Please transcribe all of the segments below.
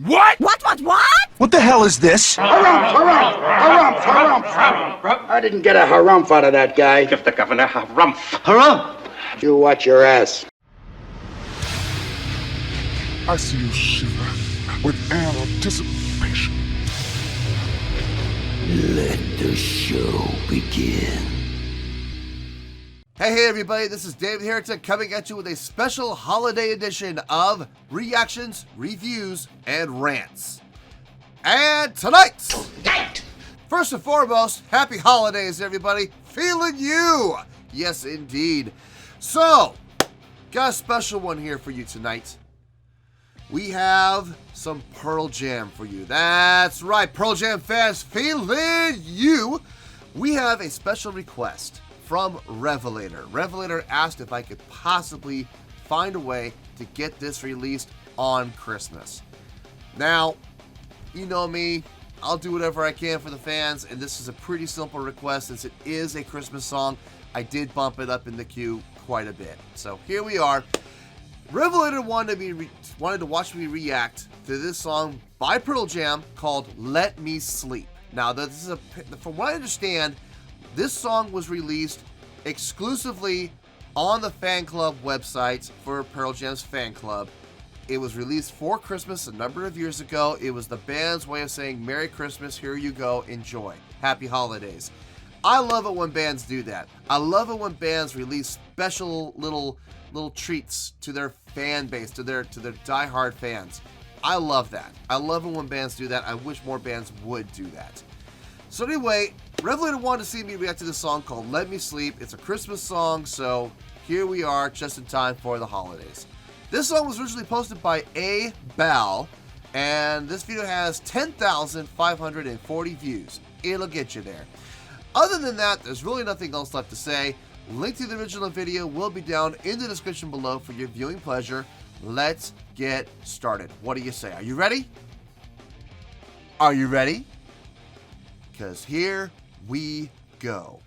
What? What? What the hell is this? Harumph. I didn't get a harumph out of that guy. Give the governor harumph. Harumph! You watch your ass. I see you shiver with anticipation. Let the show begin. Hey everybody, this is David Heretic coming at you with a special holiday edition of reactions, reviews, and rants. And tonight, first and foremost, happy holidays everybody, feeling you! Yes indeed. So, got a special one here for you tonight. We have some Pearl Jam for you. That's right, Pearl Jam fans, feeling you! We have a special request from Revelator. Revelator asked if I could possibly find a way to get this released on Christmas. Now, you know me, I'll do whatever I can for the fans, and this is a pretty simple request since it is a Christmas song. I did bump it up in the queue quite a bit. So here we are. Revelator wanted to watch me react to this song by Pearl Jam called Let Me Sleep. Now, this is from what I understand, this song was released exclusively on the fan club website for Pearl Jam's fan club. It was released for Christmas a number of years ago. It was the band's way of saying, Merry Christmas, here you go, enjoy. Happy holidays. I love it when bands do that. I love it when bands release special little treats to their fan base, to their diehard fans. I love that. I love it when bands do that. I wish more bands would do that. So anyway, Revelator wanted to see me react to this song called Let Me Sleep. It's a Christmas song, so here we are just in time for the holidays. This song was originally posted by A. Bal, and this video has 10,540 views. It'll get you there. Other than that, there's really nothing else left to say. Link to the original video will be down in the description below for your viewing pleasure. Let's get started. What do you say? Are you ready? Are you ready? Because here we go.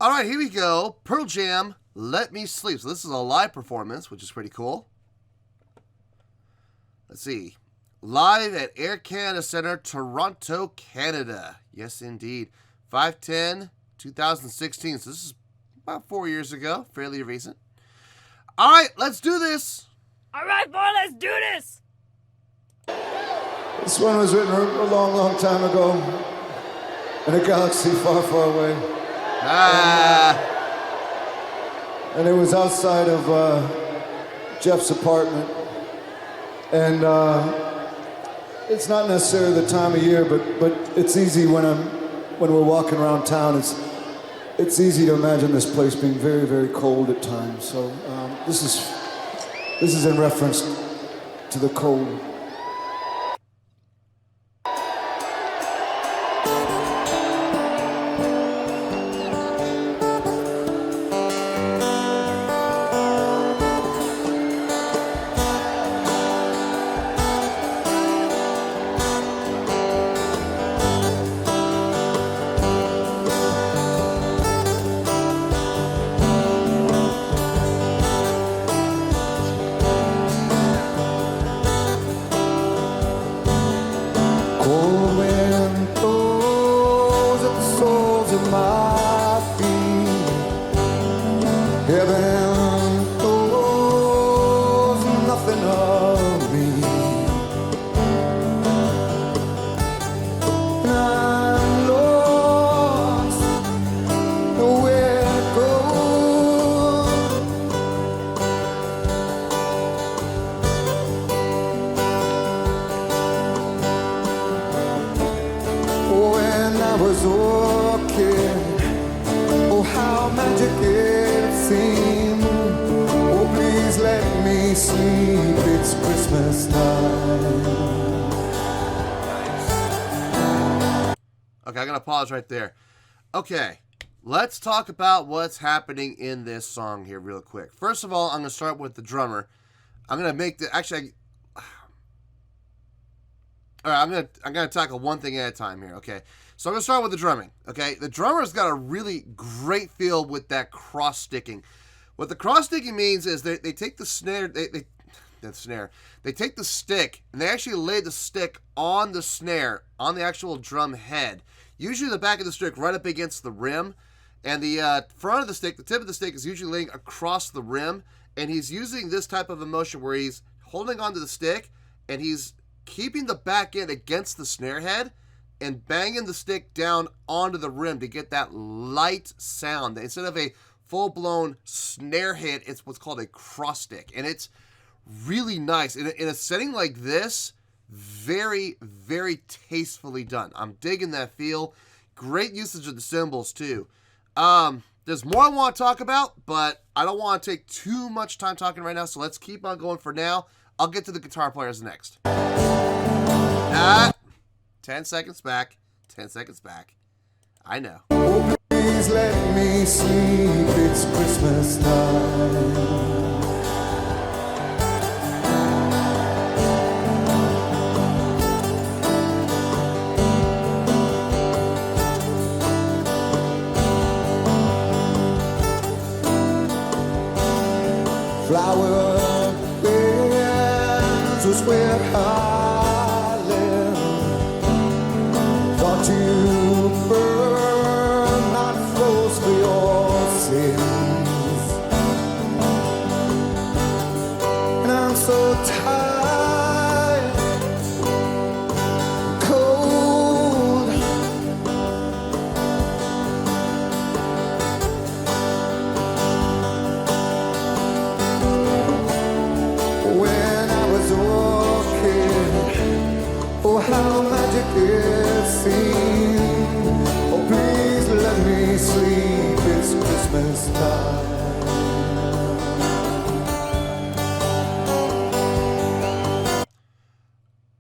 Alright, here we go. Pearl Jam, Let Me Sleep. So this is a live performance, which is pretty cool. Let's see. Live at Air Canada Centre, Toronto, Canada. Yes, indeed. 5/10/2016. So this is about 4 years ago. Fairly recent. Alright, let's do this. Alright, boy, let's do this! This one was written a long, long time ago in a galaxy far, far away. And it was outside of Jeff's apartment. And it's not necessarily the time of year, but it's easy when we're walking around town. It's easy to imagine this place being very, very cold at times. So this is in reference to the cold. Cold wind blows at the soles of my feet. Heaven knows nothing of me. And I'm lost, nowhere to go. When I was a kid, oh how magic it seemed. Oh please let me sleep, it's Christmas time. Okay, I'm going to pause right there. Okay, let's talk about what's happening in this song here real quick. First of all, I'm going to start with the drummer. I'm going to make the... Actually, all right, I'm gonna tackle one thing at a time here, okay? So I'm gonna start with the drumming, okay? The drummer's got a really great feel with that cross sticking. What the cross sticking means is they take the snare, that snare. They take the stick, and they actually lay the stick on the snare, on the actual drum head. Usually the back of the stick right up against the rim, and the front of the stick, the tip of the stick, is usually laying across the rim, and he's using this type of a motion where he's holding onto the stick, and he's keeping the back end against the snare head, and banging the stick down onto the rim to get that light sound. Instead of a full-blown snare hit, it's what's called a cross stick, and it's really nice. In a setting like this, very, very tastefully done. I'm digging that feel. Great usage of the cymbals, too. There's more I want to talk about, but I don't want to take too much time talking right now, so let's keep on going for now. I'll get to the guitar players next. 10 seconds back. 10 seconds back. I know. Oh, please let me sleep, it's Christmas time. Flower beds was where I live. Thought you burn not flows for your sins. And I'm so tired, cold. When I was walking, oh how magic it seemed. Oh please let me sleep, it's Christmas time.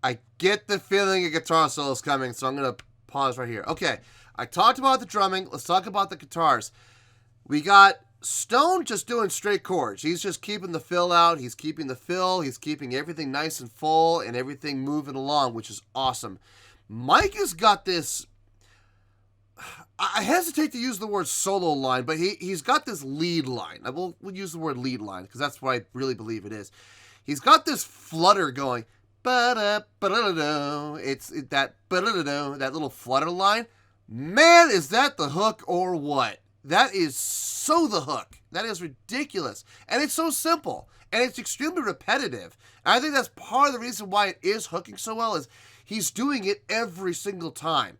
I get the feeling a guitar solo is coming, so I'm going to pause right here. Okay, I talked about the drumming. Let's talk about the guitars. We got Stone just doing straight chords. He's just keeping the fill out. He's keeping the fill. He's keeping everything nice and full and everything moving along, which is awesome. Mike has got this, I hesitate to use the word solo line, but he's got this lead line. We'll use the word lead line because that's what I really believe it is. He's got this flutter going. It's that little flutter line. Man, is that the hook or what? That is so the hook. That is ridiculous. And it's so simple. And it's extremely repetitive. And I think that's part of the reason why it is hooking so well is he's doing it every single time.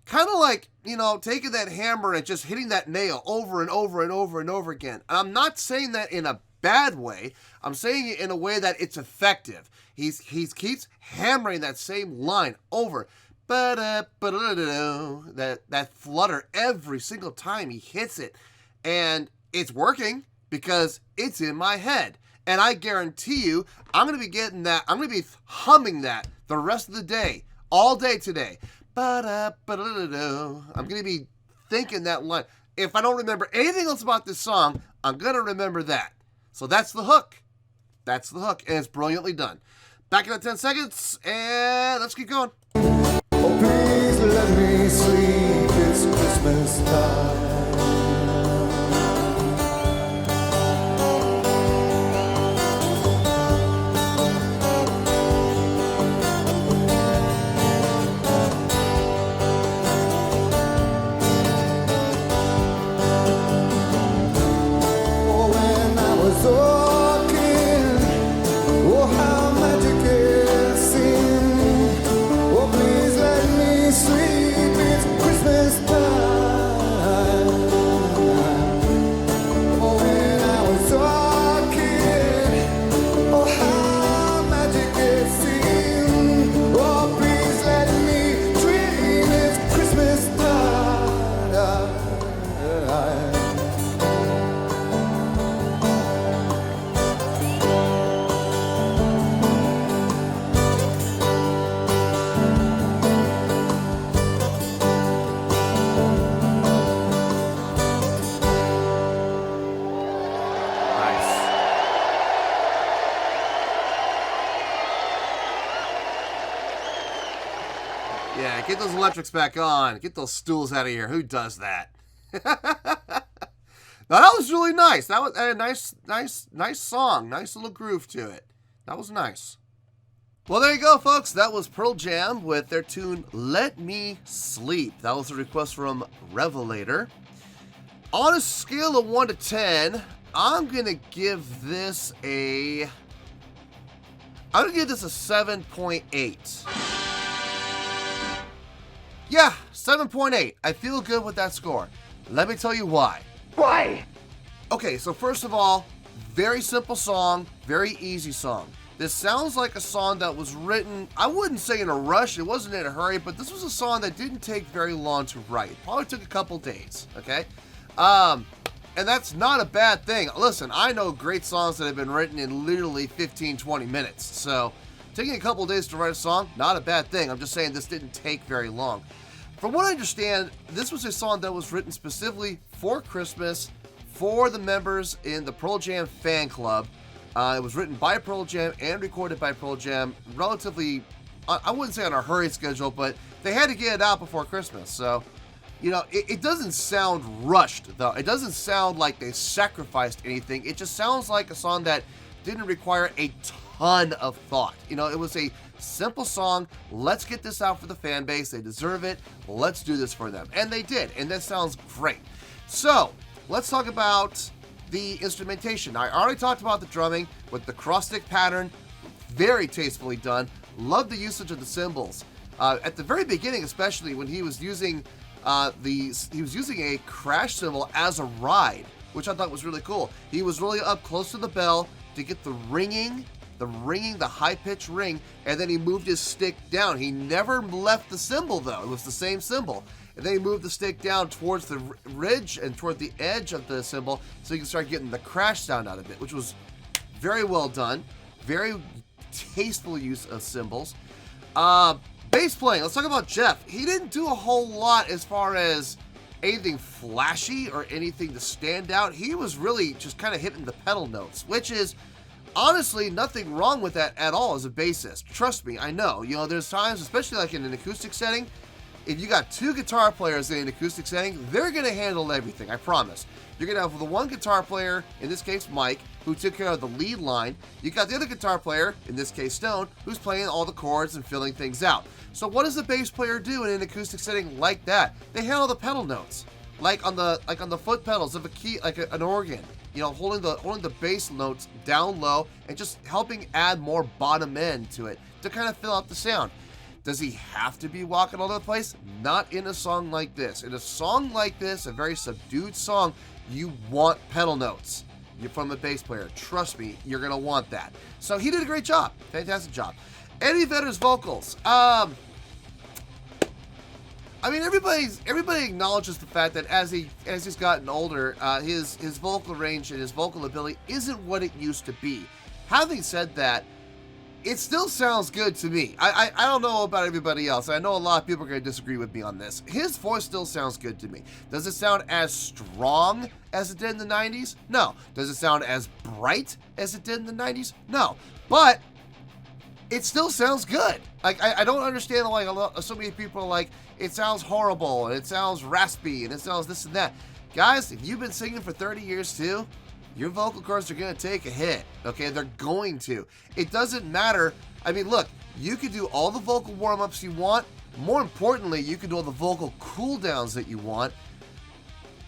Kind of like, you know, taking that hammer and just hitting that nail over and over and over and over again. And I'm not saying that in a bad way. I'm saying it in a way that it's effective. He keeps hammering that same line over. That flutter every single time he hits it. And it's working because it's in my head. And I guarantee you, I'm going to be getting that. I'm going to be humming that the rest of the day. All day today. I'm going to be thinking that line. If I don't remember anything else about this song, I'm going to remember that. So that's the hook. That's the hook. And it's brilliantly done. Back in 10 seconds. And let's keep going. Oh please let me sleep, it's Christmas time. Oh when I was walking, oh how magic it seemed. Oh please let me sleep, it's Christmas time. Oh when I was walking, oh how magic it seemed. Oh please let me dream, it's Christmas time. Yeah, get those electrics back on. Get those stools out of here. Who does that? Now, that was really nice. That was a nice song. Nice little groove to it. That was nice. Well, there you go, folks. That was Pearl Jam with their tune, Let Me Sleep. That was a request from Revelator. On a scale of 1 to 10, I'm going to give this a 7.8. Yeah, 7.8. I feel good with that score. Let me tell you why. Why? Okay, so first of all, very simple song, very easy song. This sounds like a song that was written, I wouldn't say in a rush, it wasn't in a hurry, but this was a song that didn't take very long to write. Probably took a couple days, okay? And that's not a bad thing. Listen, I know great songs that have been written in literally 15, 20 minutes. So, taking a couple days to write a song, not a bad thing. I'm just saying this didn't take very long. From what I understand, this was a song that was written specifically for Christmas, for the members in the Pearl Jam fan club. It was written by Pearl Jam and recorded by Pearl Jam relatively, I wouldn't say on a hurry schedule, but they had to get it out before Christmas. So, you know, it doesn't sound rushed, though. It doesn't sound like they sacrificed anything. It just sounds like a song that didn't require a ton of thought. You know, it was a simple song. Let's get this out for the fan base. They deserve it. Let's do this for them. And they did. And that sounds great. So, let's talk about the instrumentation. I already talked about the drumming with the cross-stick pattern. Very tastefully done. Love the usage of the cymbals. At the very beginning, especially when he was using a crash cymbal as a ride, which I thought was really cool. He was really up close to the bell to get the ringing, the high-pitched ring, and then he moved his stick down. He never left the cymbal, though. It was the same cymbal. And then he moved the stick down towards the ridge and toward the edge of the cymbal so you can start getting the crash sound out of it, which was very well done. Very tasteful use of cymbals. Bass playing. Let's talk about Jeff. He didn't do a whole lot as far as anything flashy or anything to stand out. He was really just kind of hitting the pedal notes, which is honestly nothing wrong with that at all as a bassist. Trust me, I know. You know, there's times, especially like in an acoustic setting, if you got two guitar players in an acoustic setting, they're going to handle everything, I promise. You're going to have the one guitar player, in this case Mike, who took care of the lead line. You got the other guitar player, in this case Stone, who's playing all the chords and filling things out. So what does the bass player do in an acoustic setting like that? They handle the pedal notes, like on the foot pedals of a key, like an organ. You know, holding the bass notes down low and just helping add more bottom end to it to kind of fill out the sound. Does he have to be walking all over the place? Not in a song like this. In a song like this, a very subdued song, you want pedal notes. You're from a bass player. Trust me, you're going to want that. So he did a great job. Fantastic job. Eddie Vedder's vocals. I mean, everybody acknowledges the fact that as he's gotten older, his vocal range and his vocal ability isn't what it used to be. Having said that, it still sounds good to me. I don't know about everybody else. I know a lot of people are going to disagree with me on this. His voice still sounds good to me. Does it sound as strong as it did in the 90s? No. Does it sound as bright as it did in the 90s? No. But it still sounds good. Like, I don't understand why so many people are like, it sounds horrible, and it sounds raspy, and it sounds this and that. Guys, if you've been singing for 30 years too, your vocal cords are going to take a hit, okay? They're going to. It doesn't matter. I mean, look, you can do all the vocal warm-ups you want. More importantly, you can do all the vocal cool-downs that you want.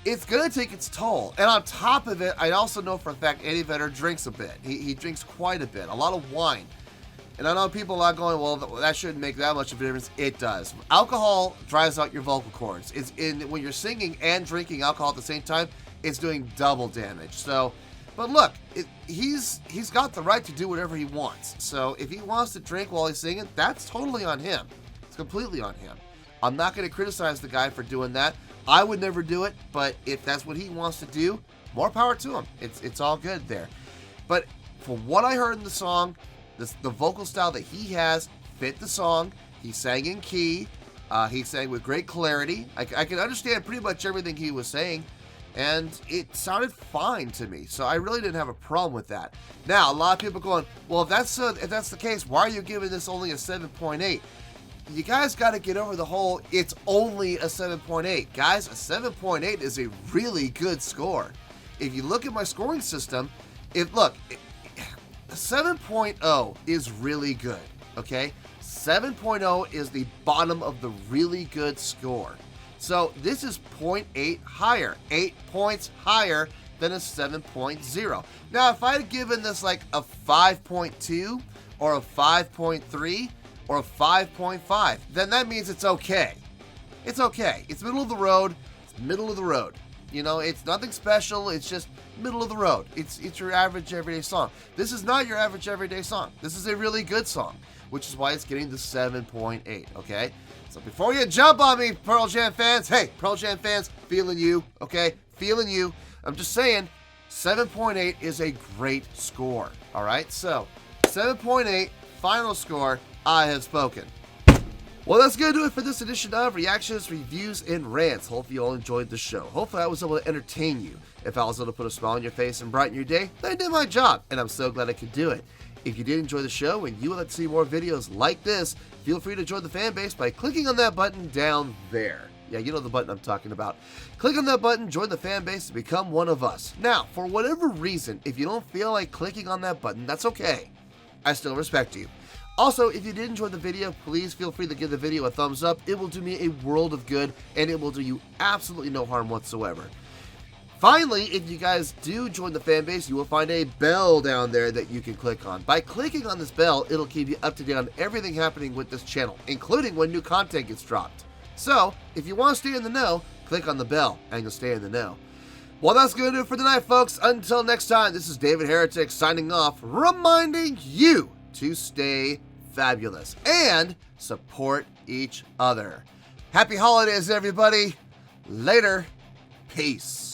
It's going to take its toll. And on top of it, I also know for a fact Eddie Vedder drinks a bit. He drinks quite a bit, a lot of wine. And I know people are going, well, that shouldn't make that much of a difference. It does. Alcohol dries out your vocal cords. When you're singing and drinking alcohol at the same time, it's doing double damage. So, but look, he's got the right to do whatever he wants. So if he wants to drink while he's singing, that's totally on him. It's completely on him. I'm not going to criticize the guy for doing that. I would never do it, but if that's what he wants to do, more power to him. It's all good there. But from what I heard in the song, the vocal style that he has fit the song. He sang in key. He sang with great clarity. I can understand pretty much everything he was saying, and it sounded fine to me. So I really didn't have a problem with that. Now, a lot of people going, well, if that's the case, why are you giving this only a 7.8? You guys got to get over the whole, it's only a 7.8. Guys, a 7.8 is a really good score. If you look at my scoring system, 7.0 is really good, okay? 7.0 is the bottom of the really good score. So this is 0.8 higher, 8 points higher than a 7.0. Now, if I had given this like a 5.2 or a 5.3 or a 5.5, then that means it's okay. It's okay. It's middle of the road. It's middle of the road. You know, it's nothing special. It's just middle of the road. It's your average everyday song. This is not your average everyday song. This is a really good song, which is why it's getting the 7.8, okay? So before you jump on me, Pearl Jam fans, hey, Pearl Jam fans, feeling you, okay? Feeling you. I'm just saying, 7.8 is a great score, all right? So, 7.8, final score, I have spoken. Well, that's going to do it for this edition of Reactions, Reviews, and Rants. Hopefully you all enjoyed the show. Hopefully I was able to entertain you. If I was able to put a smile on your face and brighten your day, then I did my job, and I'm so glad I could do it. If you did enjoy the show and you would like to see more videos like this, feel free to join the fan base by clicking on that button down there. Yeah, you know the button I'm talking about. Click on that button, join the fan base, to become one of us. Now, for whatever reason, if you don't feel like clicking on that button, that's okay. I still respect you. Also, if you did enjoy the video, please feel free to give the video a thumbs up. It will do me a world of good, and it will do you absolutely no harm whatsoever. Finally, if you guys do join the fan base, you will find a bell down there that you can click on. By clicking on this bell, it'll keep you up to date on everything happening with this channel, including when new content gets dropped. So, if you want to stay in the know, click on the bell, and you'll stay in the know. Well, that's going to do it for tonight, folks. Until next time, this is David Heretic signing off, reminding you to stay fabulous and support each other. Happy holidays, everybody. Later. Peace.